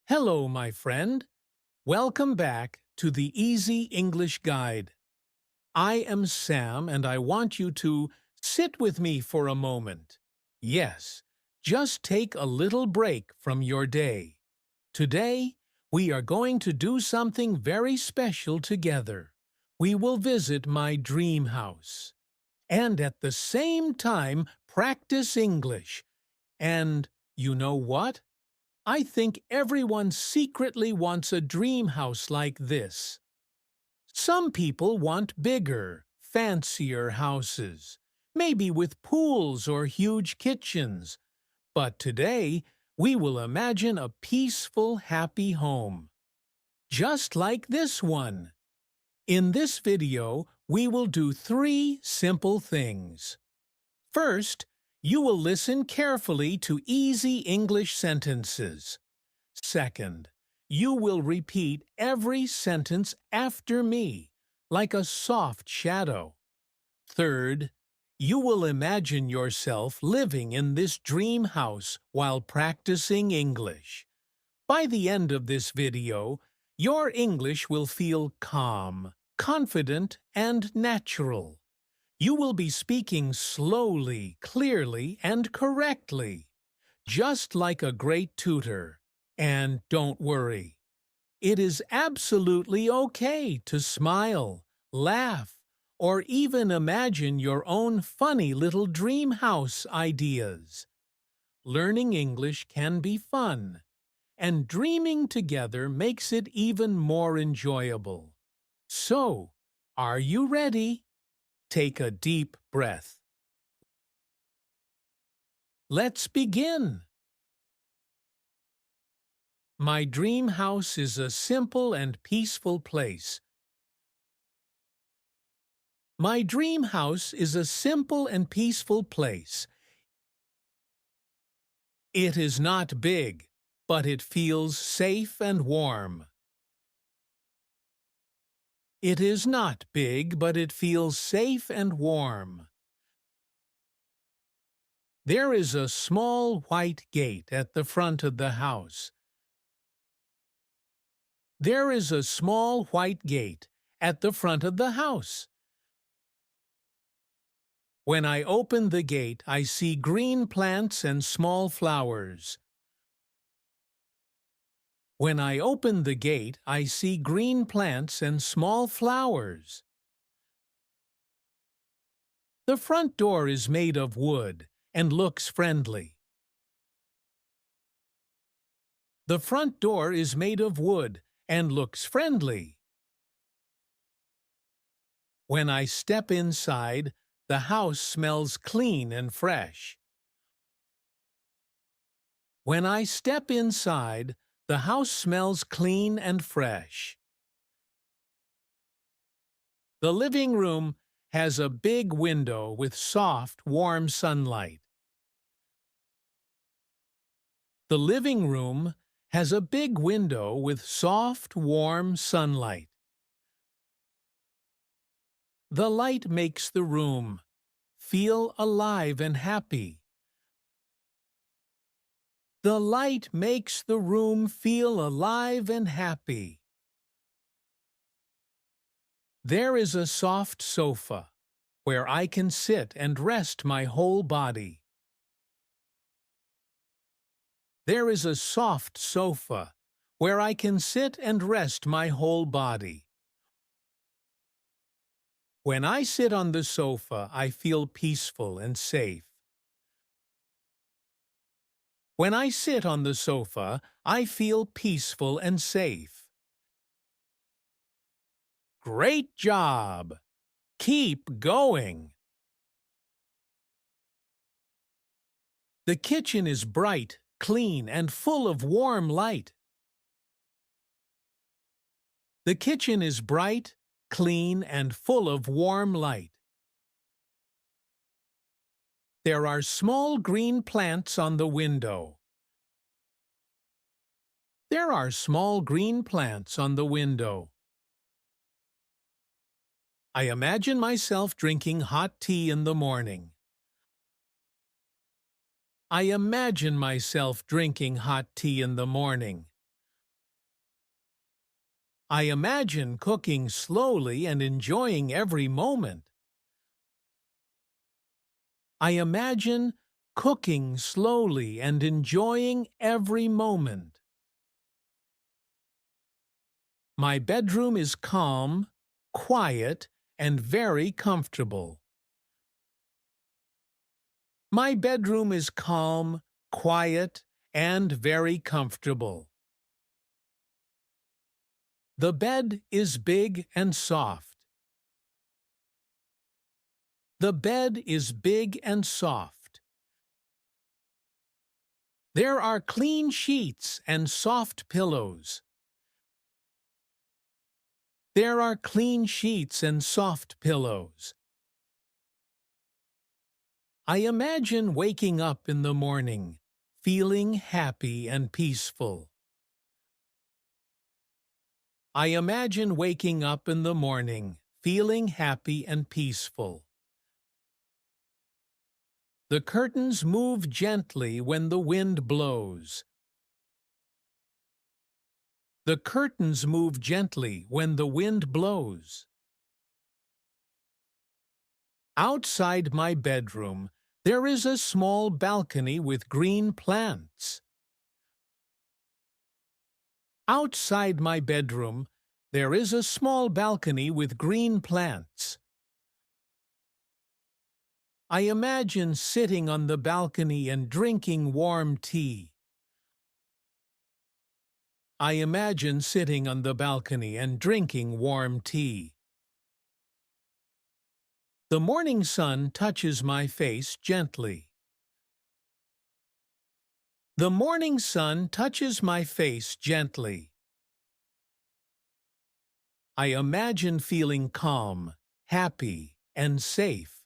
Hello, my friend. Welcome back to the Easy English Guide. I am Sam and I want you to sit with me for a moment. Yes, just take a little break from your day. Today, we are going to do something very special together. We will visit my dream house. And at the same time, practice English. And you know what? I think everyone secretly wants a dream house like this. Some people want bigger, fancier houses, maybe with pools or huge kitchens. But today, we will imagine a peaceful, happy home. Just like this one. In this video, we will do 3 simple things. First, you will listen carefully to easy English sentences. Second, you will repeat every sentence after me, like a soft shadow. Third, you will imagine yourself living in this dream house while practicing English. By the end of this video, your English will feel calm, confident, and natural. You will be speaking slowly, clearly, and correctly, just like a great tutor. And don't worry, it is absolutely okay to smile, laugh, or even imagine your own funny little dream house ideas. Learning English can be fun, and dreaming together makes it even more enjoyable. So, are you ready? Take a deep breath. Let's begin. My dream house is a simple and peaceful place. My dream house is a simple and peaceful place. It is not big, but it feels safe and warm. It is not big, but it feels safe and warm. There is a small white gate at the front of the house. There is a small white gate at the front of the house. When I open the gate, I see green plants and small flowers. When I open the gate, I see green plants and small flowers. The front door is made of wood and looks friendly. The front door is made of wood and looks friendly. When I step inside, the house smells clean and fresh. When I step inside, the house smells clean and fresh. The living room has a big window with soft, warm sunlight. The living room has a big window with soft, warm sunlight. The light makes the room feel alive and happy. The light makes the room feel alive and happy. There is a soft sofa where I can sit and rest my whole body. There is a soft sofa where I can sit and rest my whole body. When I sit on the sofa, I feel peaceful and safe. When I sit on the sofa, I feel peaceful and safe. Great job! Keep going! The kitchen is bright, clean, and full of warm light. The kitchen is bright, clean, and full of warm light. There are small green plants on the window. There are small green plants on the window. I imagine myself drinking hot tea in the morning. I imagine myself drinking hot tea in the morning. I imagine cooking slowly and enjoying every moment. I imagine cooking slowly and enjoying every moment. My bedroom is calm, quiet, and very comfortable. My bedroom is calm, quiet, and very comfortable. The bed is big and soft. The bed is big and soft. There are clean sheets and soft pillows. There are clean sheets and soft pillows. I imagine waking up in the morning, feeling happy and peaceful. I imagine waking up in the morning, feeling happy and peaceful. The curtains move gently when the wind blows. The curtains move gently when the wind blows. Outside my bedroom, there is a small balcony with green plants. Outside my bedroom, there is a small balcony with green plants. I imagine sitting on the balcony and drinking warm tea. I imagine sitting on the balcony and drinking warm tea. The morning sun touches my face gently. The morning sun touches my face gently. I imagine feeling calm, happy, and safe.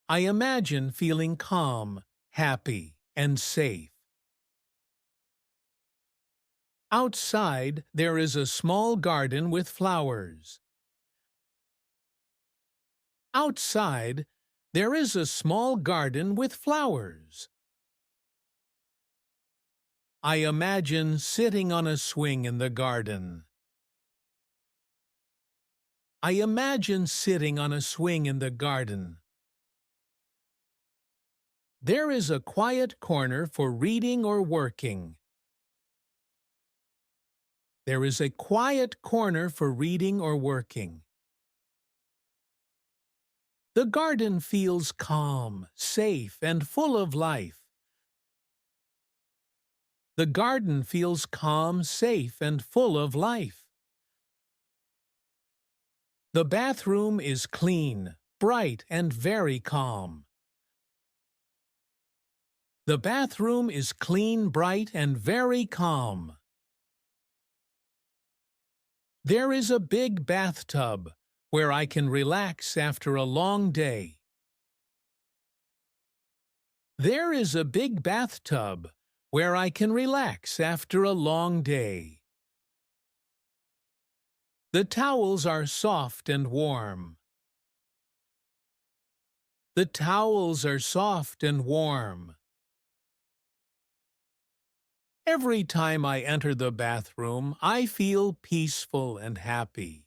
I imagine feeling calm, happy, and safe. Outside, there is a small garden with flowers. Outside, there is a small garden with flowers. I imagine sitting on a swing in the garden. I imagine sitting on a swing in the garden. There is a quiet corner for reading or working. There is a quiet corner for reading or working. The garden feels calm, safe, and full of life. The garden feels calm, safe, and full of life. The bathroom is clean, bright, and very calm. The bathroom is clean, bright, and very calm. There is a big bathtub where I can relax after a long day. There is a big bathtub where I can relax after a long day. The towels are soft and warm. The towels are soft and warm. Every time I enter the bathroom, I feel peaceful and happy.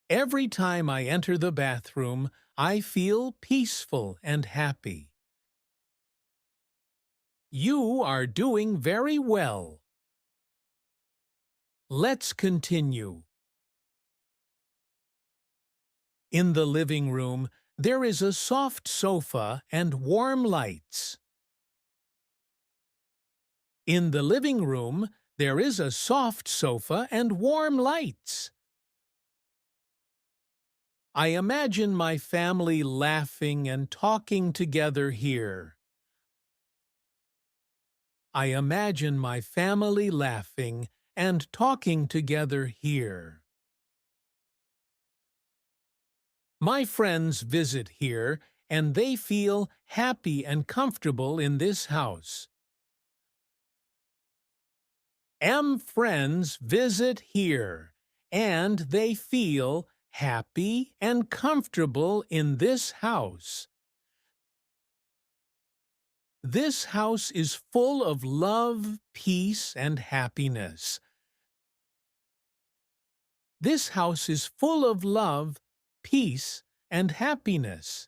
Every time I enter the bathroom, I feel peaceful and happy. You are doing very well. Let's continue. In the living room, there is a soft sofa and warm lights. In the living room, there is a soft sofa and warm lights. I imagine my family laughing and talking together here. I imagine my family laughing and talking together here. My friends visit here, and they feel happy and comfortable in this house. Friends visit here, and they feel happy and comfortable in this house. This house is full of love, peace, and happiness. This house is full of love, peace, and happiness.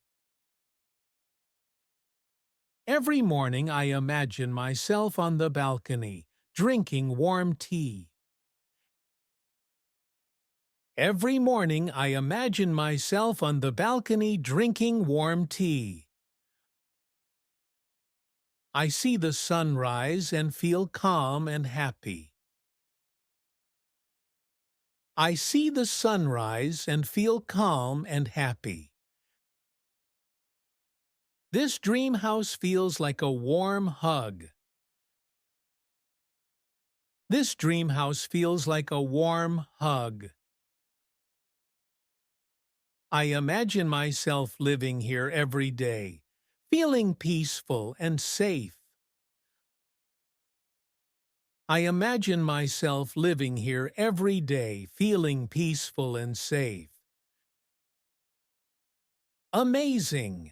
Every morning I imagine myself on the balcony, drinking warm tea. Every morning I imagine myself on the balcony drinking warm tea. I see the sun rise and feel calm and happy. I see the sun rise and feel calm and happy. This dream house feels like a warm hug. This dream house feels like a warm hug. I imagine myself living here every day, feeling peaceful and safe. I imagine myself living here every day, feeling peaceful and safe. Amazing!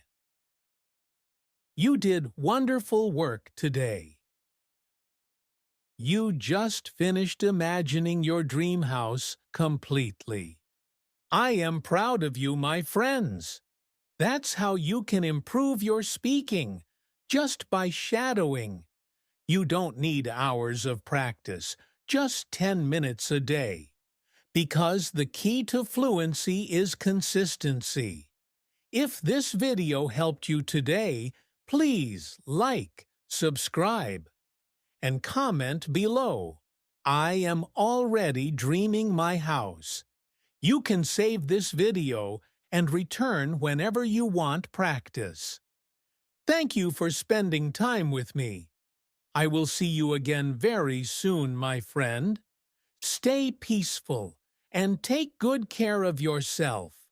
You did wonderful work today. You just finished imagining your dream house completely. I am proud of you, my friends. That's how you can improve your speaking, just by shadowing. You don't need hours of practice, just 10 minutes a day. Because the key to fluency is consistency. If this video helped you today, please like, subscribe, and comment below. I am already dreaming my house. You can save this video and return whenever you want practice. Thank you for spending time with me. I will see you again very soon, my friend. Stay peaceful and take good care of yourself.